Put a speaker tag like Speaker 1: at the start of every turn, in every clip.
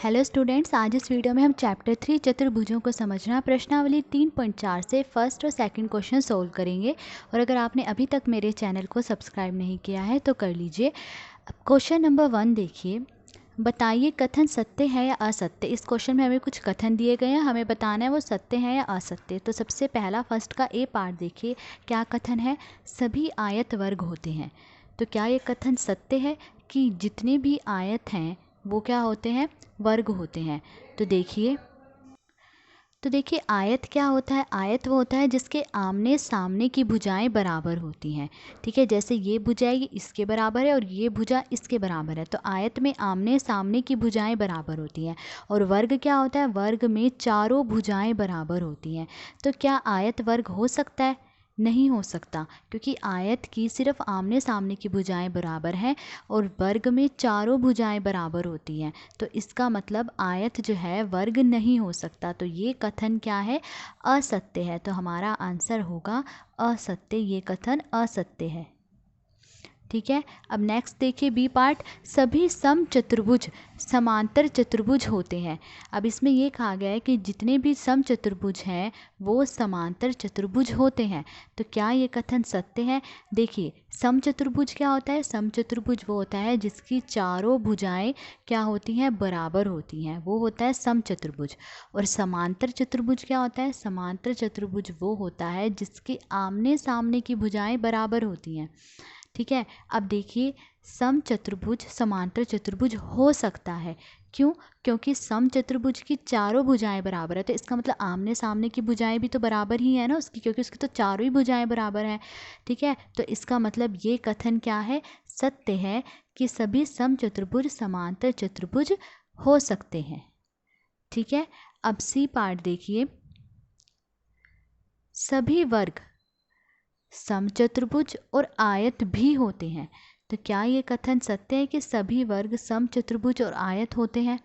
Speaker 1: Hello students, आज इस video में हम चैप्टर 3 चतुर्भुजों को समझना प्रश्नावली 3.4 से फर्स्ट और सेकंड क्वेश्चन सोल्व करेंगे। और अगर आपने अभी तक मेरे चैनल को सब्सक्राइब नहीं किया है तो कर लीजिए। अब क्वेश्चन नंबर 1 देखिए, बताइए कथन सत्य है या असत्य। इस क्वेश्चन में हमें कुछ कथन दिए गए हैं, हमें बताना है वो सत्य है या असत्य। तो सबसे पहला फर्स्ट का ए पार्ट देखिए, क्या कथन है, सभी आयत वर्ग होते हैं। तो क्या ये कथन सत्य है कि जितने भी आयत हैं वो क्या होते हैं, वर्ग होते हैं। तो देखिए आयत क्या होता है, आयत वो होता है जिसके आमने सामने की भुजाएं बराबर होती हैं। ठीक है, जैसे ये भुजा ये इसके बराबर है और ये भुजा इसके बराबर है, तो आयत में आमने सामने की भुजाएं बराबर होती हैं। और वर्ग क्या होता है, वर्ग में चारों भुजाएं बराबर होती हैं। तो क्या आयत वर्ग हो सकता है? नहीं हो सकता, क्योंकि आयत की सिर्फ आमने सामने की भुजाएं बराबर हैं और वर्ग में चारों भुजाएं बराबर होती हैं। तो इसका मतलब आयत जो है वर्ग नहीं हो सकता। तो ये कथन क्या है, असत्य है। तो हमारा आंसर होगा असत्य, ये कथन असत्य है। ठीक है, अब नेक्स्ट देखिए बी पार्ट, सभी सम चतुर्भुज समांतर चतुर्भुज होते हैं। अब इसमें ये कहा गया है कि जितने भी सम चतुर्भुज हैं वो समांतर चतुर्भुज होते हैं। तो क्या ये कथन सत्य है? देखिए सम चतुर्भुज क्या होता है, सम चतुर्भुज वो होता है जिसकी चारों भुजाएं क्या होती हैं, बराबर होती हैं, वो होता है सम चतुर्भुज। और समांतर चतुर्भुज क्या होता है, समांतर चतुर्भुज वो होता है जिसके आमने सामने की भुजाएं बराबर होती हैं। ठीक है, अब देखिए सम चतुर्भुज समांतर चतुर्भुज हो सकता है, क्यों? क्योंकि सम चतुर्भुज की चारों भुजाएं बराबर है। तो इसका मतलब आमने सामने की भुजाएं भी तो बराबर ही है ना उसकी, क्योंकि उसकी तो चारों ही भुजाएं बराबर हैं। ठीक है, तो इसका मतलब ये कथन क्या है, सत्य है कि सभी सम चतुर्भुज समांतर चतुर्भुज हो सकते हैं। ठीक है, अब सी पार्ट देखिए, सभी वर्ग समचतुर्भुज और आयत भी होते हैं। तो क्या ये कथन सत्य है कि सभी वर्ग समचतुर्भुज और आयत होते हैं?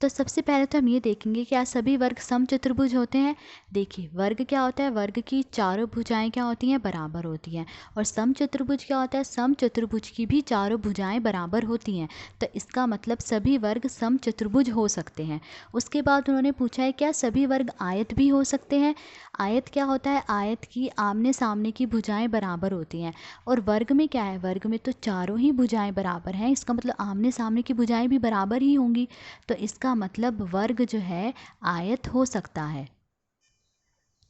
Speaker 1: तो सबसे पहले तो हम ये देखेंगे क्या सभी वर्ग समचतुर्भुज होते हैं। देखिए वर्ग क्या होता है, वर्ग की चारों भुजाएं क्या होती हैं, बराबर होती हैं। और समचतुर्भुज क्या होता है, समचतुर्भुज की भी चारों भुजाएं बराबर होती हैं। तो इसका मतलब सभी वर्ग समचतुर्भुज हो सकते हैं। उसके बाद उन्होंने पूछा है क्या सभी वर्ग आयत भी हो सकते हैं। आयत क्या होता है, आयत की आमने सामने की भुजाएं बराबर होती हैं। और वर्ग में क्या है, वर्ग में तो चारों ही भुजाएं बराबर हैं, इसका मतलब आमने सामने की भुजाएं भी बराबर ही होंगी। तो इसका मतलब वर्ग जो है आयत हो सकता है।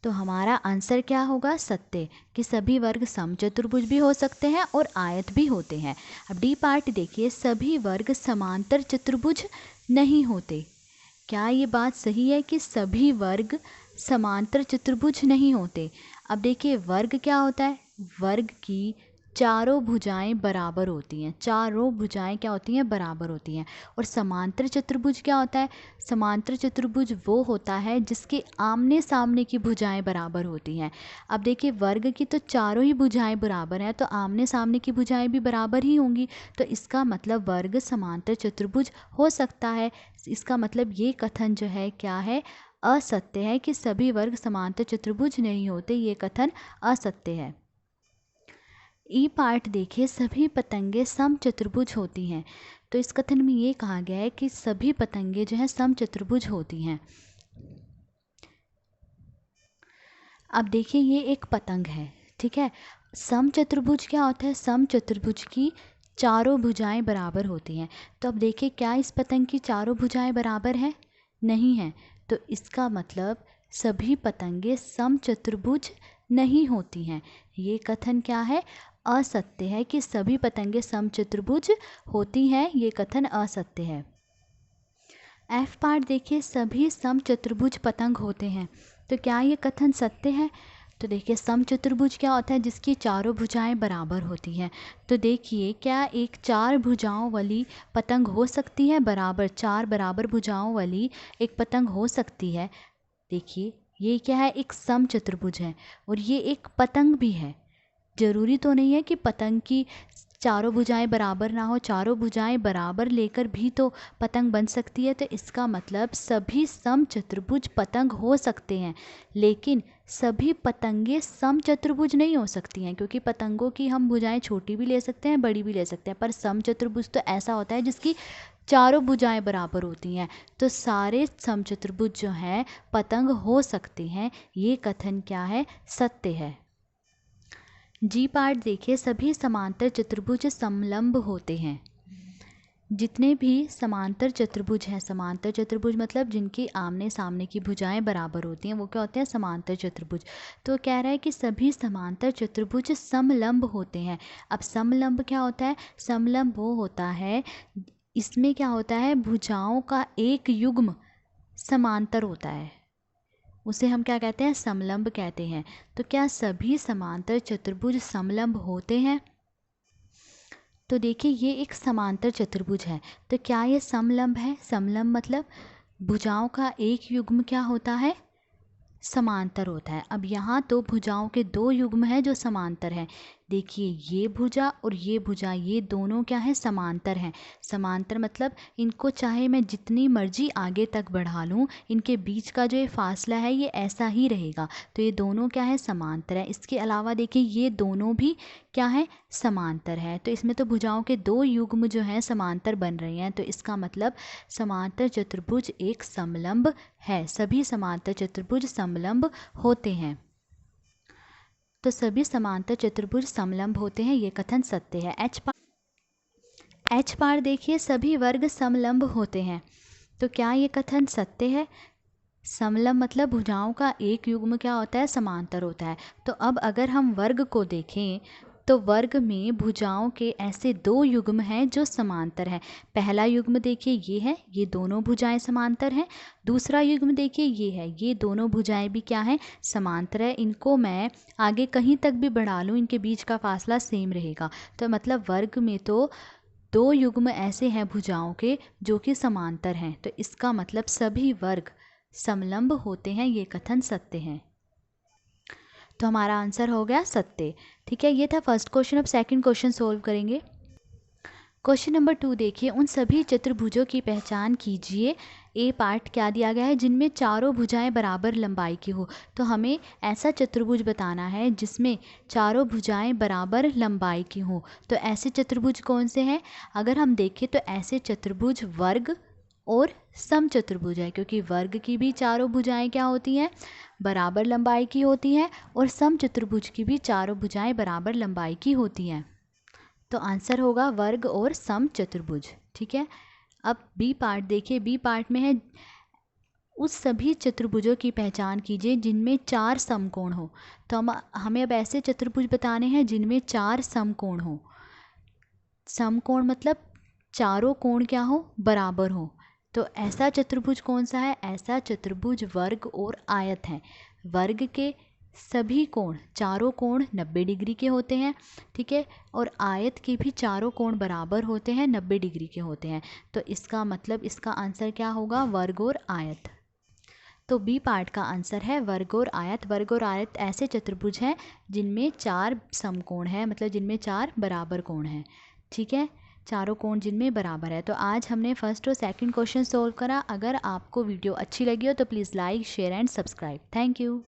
Speaker 1: तो हमारा आंसर क्या होगा, सत्य, कि सभी वर्ग समचतुर्भुज भी हो सकते हैं और आयत भी होते हैं। अब डी पार्ट देखिए, सभी वर्ग समांतर चतुर्भुज नहीं होते। क्या ये बात सही है कि सभी वर्ग समांतर चतुर्भुज नहीं होते? अब देखिए वर्ग क्या होता है, वर्ग की चारों भुजाएं बराबर होती हैं, चारों भुजाएं क्या होती हैं, बराबर होती हैं। और समांतर चतुर्भुज क्या होता है, समांतर चतुर्भुज वो होता है जिसके आमने सामने की भुजाएं बराबर होती हैं। अब देखिए वर्ग की तो चारों ही भुजाएं बराबर हैं, तो आमने सामने की भुजाएं भी बराबर ही होंगी। तो इसका मतलब वर्ग समांतर चतुर्भुज हो सकता है। इसका मतलब ये कथन जो है क्या है, असत्य है कि सभी वर्ग समांतर चतुर्भुज नहीं होते, ये कथन असत्य है। ई पार्ट देखिए, सभी पतंगे समचतुर्भुज होती हैं। तो इस कथन में ये कहा गया है कि सभी पतंगे जो है समचतुर्भुज होती हैं। अब देखिए ये एक पतंग है, ठीक है। समचतुर्भुज क्या होता है, समचतुर्भुज की चारों भुजाएं बराबर होती हैं। तो अब देखिए क्या इस पतंग की चारों भुजाएं बराबर हैं? नहीं हैं। तो इसका मतलब सभी पतंगे समचतुर्भुज नहीं होती हैं। ये कथन क्या है, असत्य है कि सभी पतंगे समचतुर्भुज होती हैं, ये कथन असत्य है। एफ पार्ट देखिए, सभी समचतुर्भुज पतंग होते हैं। तो क्या ये कथन सत्य है? तो देखिए समचतुर्भुज क्या होता है, जिसकी चारों भुजाएं बराबर होती हैं। तो देखिए क्या एक चार भुजाओं वाली पतंग हो सकती है, बराबर चार बराबर भुजाओं वाली एक पतंग हो सकती है। देखिए ये क्या है, एक समचतुर्भुज है और ये एक पतंग भी है। जरूरी तो नहीं है कि पतंग की चारों भुजाएं बराबर ना हो, चारों भुजाएं बराबर लेकर भी तो पतंग बन सकती है। तो इसका मतलब सभी समचतुर्भुज पतंग हो सकते हैं, लेकिन सभी पतंगे समचतुर्भुज नहीं हो सकती हैं, क्योंकि पतंगों की हम भुजाएं छोटी भी ले सकते हैं, बड़ी भी ले सकते हैं। पर समचतुर्भुज तो ऐसा होता है जिसकी चारों भुजाएं बराबर होती हैं, तो सारे समचतुर्भुज जो हैं पतंग हो सकते हैं। ये कथन क्या है? सत्य है। जी पार्ट देखिए, सभी समांतर चतुर्भुज समलंब होते हैं। जितने भी समांतर चतुर्भुज हैं, समांतर चतुर्भुज मतलब जिनकी आमने सामने की भुजाएं बराबर होती हैं, वो क्या होते हैं? समांतर चतुर्भुज। तो कह रहा है कि सभी समांतर चतुर्भुज समलंब होते हैं। अब समलंब क्या होता है? समलंब वो होता है, इसमें क्या होता है? भुजाओं का एक युग्म समांतर होता है, उसे हम क्या कहते हैं? समलंब कहते हैं। तो क्या सभी समांतर चतुर्भुज समलंब होते हैं? तो देखिए, ये एक समांतर चतुर्भुज है, तो क्या ये समलंब है? समलंब मतलब भुजाओं का एक युग्म क्या होता है? समांतर होता है। अब यहाँ तो भुजाओं के दो युग्म हैं जो समांतर हैं। देखिए, ये भुजा और ये भुजा, ये दोनों क्या है? समांतर हैं। समांतर मतलब इनको चाहे मैं जितनी मर्जी आगे तक बढ़ा लूँ, इनके बीच का जो ये फासला है ये ऐसा ही रहेगा। तो ये दोनों क्या है? समांतर है। इसके अलावा देखिए, ये दोनों भी क्या है? समांतर है। तो इसमें तो भुजाओं के दो युग्म जो हैं समांतर बन रहे हैं, तो इसका मतलब समांतर चतुर्भुज एक समलंब है। सभी समांतर चतुर्भुज समलंब होते हैं। तो सभी समांतर चतुर्भुज समलंब होते हैं, ये कथन सत्य है। एच पार देखिए, सभी वर्ग समलंब होते हैं। तो क्या ये कथन सत्य है? समलंब मतलब भुजाओं का एक युग्म क्या होता है? समांतर होता है। तो अब अगर हम वर्ग को देखें तो वर्ग में भुजाओं के ऐसे दो युग्म हैं जो समांतर हैं। पहला युग्म देखिए ये है, ये दोनों भुजाएं समांतर हैं। दूसरा युग्म देखिए ये है, ये दोनों भुजाएं भी क्या हैं? समांतर है। इनको मैं आगे कहीं तक भी बढ़ा लूँ, इनके बीच का फासला सेम रहेगा। तो मतलब वर्ग में तो दो युग्म ऐसे हैं भुजाओं के जो कि समांतर हैं, तो इसका मतलब सभी वर्ग समलंब होते हैं, ये कथन सत्य है। तो हमारा आंसर हो गया सत्य। ठीक है, ये था फर्स्ट क्वेश्चन। अब सेकंड क्वेश्चन सोल्व करेंगे। क्वेश्चन नंबर 2 देखिए, उन सभी चतुर्भुजों की पहचान कीजिए। ए पार्ट क्या दिया गया है? जिनमें चारों भुजाएं बराबर लंबाई की हो। तो हमें ऐसा चतुर्भुज बताना है जिसमें चारों भुजाएं बराबर लंबाई की हो। तो ऐसे चतुर्भुज कौन से हैं? अगर हम देखें तो ऐसे चतुर्भुज वर्ग और समचतुर्भुज है, क्योंकि वर्ग की भी चारों भुजाएं क्या होती हैं? बराबर लंबाई की होती हैं, और समचतुर्भुज की भी चारों भुजाएं बराबर लंबाई की होती हैं। तो आंसर होगा वर्ग और समचतुर्भुज। ठीक है, अब बी पार्ट देखिए, बी पार्ट में है उस सभी चतुर्भुजों की पहचान कीजिए जिनमें चार समकोण हो। तो हमें अब ऐसे चतुर्भुज बताने हैं जिनमें चार समकोण हो। समकोण मतलब चारों कोण क्या हो? बराबर हो। तो ऐसा चतुर्भुज कौन सा है? ऐसा चतुर्भुज वर्ग और आयत है। वर्ग के सभी कोण, चारों कोण 90 डिग्री के होते हैं। ठीक है, और आयत के भी चारों कोण बराबर होते हैं, 90 डिग्री के होते हैं। तो इसका मतलब इसका आंसर क्या होगा? वर्ग और आयत। तो बी पार्ट का आंसर है वर्ग और आयत। वर्ग और आयत ऐसे चतुर्भुज हैं जिनमें चार समकोण हैं, मतलब जिनमें चार बराबर कोण हैं। ठीक है, चारों कोण जिनमें बराबर है। तो आज हमने फर्स्ट और सेकंड क्वेश्चन सोल्व करा। अगर आपको वीडियो अच्छी लगी हो तो please like, share and subscribe. Thank you.